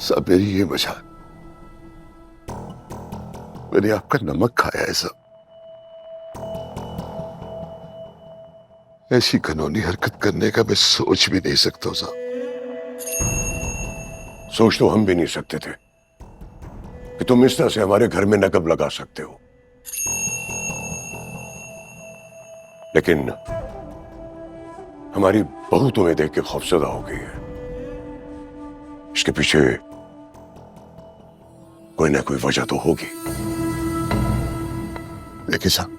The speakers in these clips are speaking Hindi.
साहब मेरी ये वजह, मैंने आपका नमक खाया है साहब। ऐसी कानूनी हरकत करने का मैं सोच भी नहीं सकता साहब। सोच तो हम भी नहीं सकते थे कि तुम इस तरह से हमारे घर में नकब लगा सकते हो, लेकिन हमारी बहू तुम्हें देख के खौफजदा हो गई है। इसके पीछे कोई ना कोई वजह तो होगी। देखिए साहब,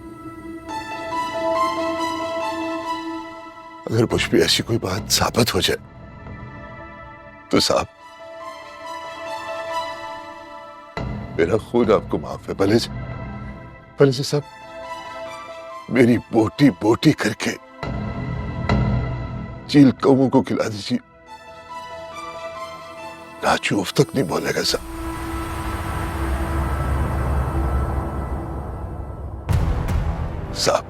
अगर मुझ पे ऐसी कोई बात साबित हो जाए तो साहब मेरा खून आपको माफ है। भले से साहब मेरी बोटी बोटी करके चील कौओं को खिला दीजिए। राजू उफ तक नहीं बोलेगा साहब। साहब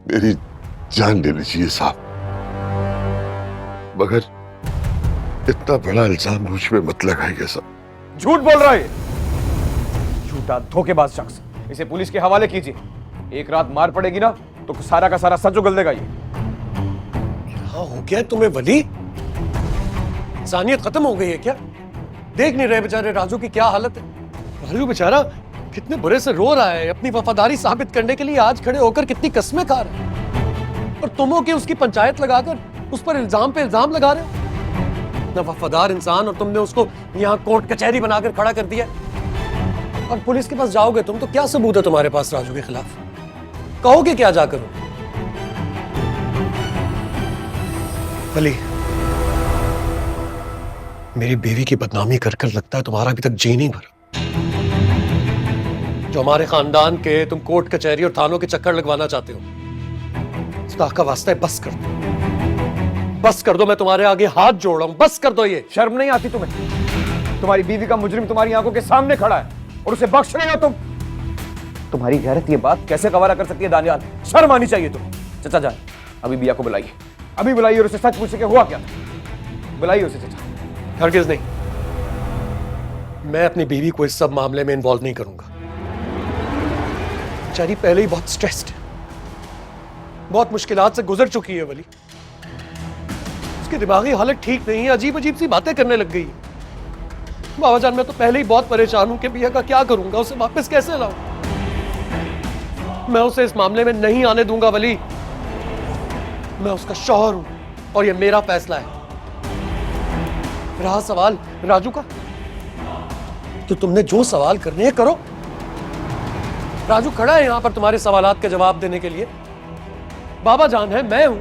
मेरी जान ले लीजिए साहब, मगर इतना बड़ा इल्जाम मुझ पे मत लगाइए साहब। झूठ बोल रहा है, झूठा धोखेबाज शख्स। इसे पुलिस के हवाले कीजिए। एक रात मार पड़ेगी ना तो सारा का सारा सच उगल देगा ये। क्या हो गया तुम्हें वली? इंसानियत खत्म हो गई है क्या? देख नहीं रहे बेचारे राजू की क्या हालत है? राजू बेचारा कितने बुरे से रो रहा है, अपनी वफादारी साबित करने के लिए आज खड़े होकर कितनी कस्में खा रहा है, और तुम हो कि उसकी पंचायत लगाकर उस पर इल्जाम पे इल्जाम लगा रहे हो। ना वफादार इंसान, और तुमने उसको यहाँ कोर्ट कचहरी बनाकर खड़ा कर दिया। और पुलिस के पास जाओगे तुम तो क्या सबूत है तुम्हारे पास राजू के खिलाफ? कहोगे क्या जाकर? अली, मेरी बीवी की बदनामी कर कर लगता है तुम्हारा अभी तक जी नहीं भरा। जो हमारे खानदान के तुम कोर्ट कचहरी और थानों के चक्कर लगवाना चाहते हो, इसका का वास्ता है बस कर दो, बस कर दो। मैं तुम्हारे आगे हाथ जोड़ रहा हूं, बस कर दो। ये शर्म नहीं आती तुम्हें? तुम्हारी बीवी का मुजरिम तुम्हारी आंखों के सामने खड़ा है और उसे बख्श रहे हो तुम। तुम्हारी गैरत ये बात कैसे गवारा कर सकती है दानियाल? शर्म आनी चाहिए तुम। चचा जान, अभी बिया को बुलाइए, अभी बुलाइए और उसे सच पूछे कि हुआ क्या था। बुलाइए उसे चचा। हरगिज़ नहीं, मैं अपनी बीवी को इस सब मामले में इन्वॉल्व नहीं करूंगा। बेचारी पहले ही बहुत स्ट्रेस्ड है, बहुत मुश्किलात से गुजर चुकी है वली। उसकी दिमागी हालत ठीक नहीं है, अजीब अजीब सी बातें करने लग गई है। बाबा जान, मैं तो पहले ही बहुत परेशान हूं कि बिया का क्या करूंगा, उसे वापस कैसे लाऊं। मैं उसे इस मामले में नहीं आने दूंगा वली। मैं उसका शौहर हूं और यह मेरा फैसला है। रहा सवाल राजू का, तो तुमने जो सवाल करने हैं करो। राजू खड़ा है यहां पर तुम्हारे सवालात के जवाब देने के लिए। बाबा जान है, मैं हूं।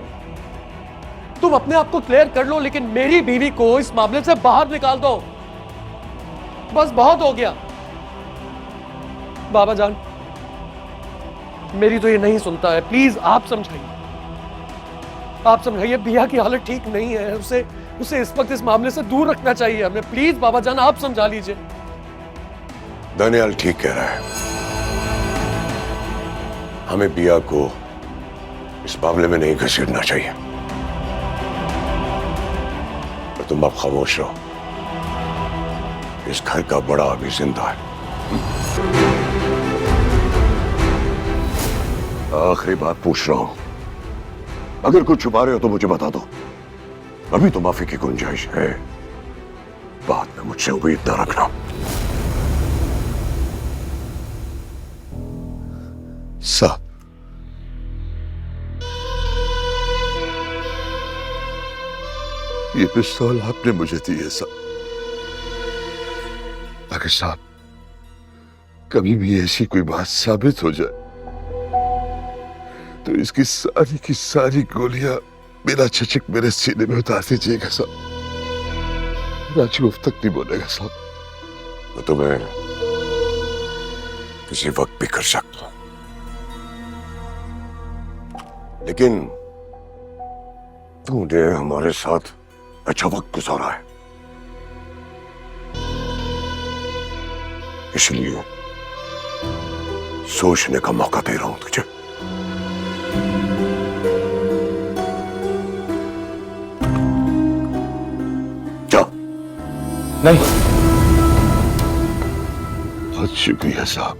तुम अपने आप को क्लियर कर लो, लेकिन मेरी बीवी को इस मामले से बाहर निकाल दो। बस बहुत हो गया। बाबा जान, मेरी तो ये नहीं सुनता है, प्लीज आप समझाइए, आप समझाइए। बिया की हालत ठीक नहीं है, उसे इस वक्त इस मामले से दूर रखना चाहिए हमें। प्लीज बाबा जान, आप समझा लीजिए। दानियाल ठीक कह रहा है, हमें बिया को इस मामले में नहीं घसीटना चाहिए। तो तुम अब खामोश रहो, इस घर का बड़ा अभी जिंदा है। आखिरी बात पूछ रहा हूं, अगर कुछ छुपा रहे हो तो मुझे बता दो। अभी तो माफी की गुंजाइश है, बाद में मुझसे उम्मीद न रखना। साहब, ये पिस्तौल आपने मुझे दी है साहब। अगर साहब कभी भी ऐसी कोई बात साबित हो जाए तो इसकी सारी की सारी गोलियां मेरा चचक मेरे सीने में उतार दीजिएगा साहब। राजू अब तक नहीं बोलेगा साहब। मैं तुम्हें किसी वक्त भी कर सकता हूं, लेकिन तूने हमारे साथ अच्छा वक्त गुजारा है, इसलिए सोचने का मौका दे रहा हूं तुझे। नहीं, बहुत शुक्रिया साहब।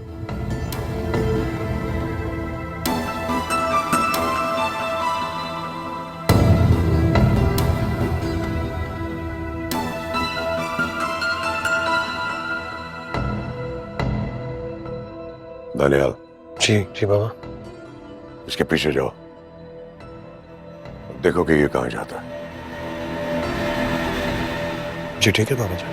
दानियाल, जी जी बाबा। इसके पीछे जाओ, देखो कि ये कहाँ जाता है। जी ठीक है बाबा जी।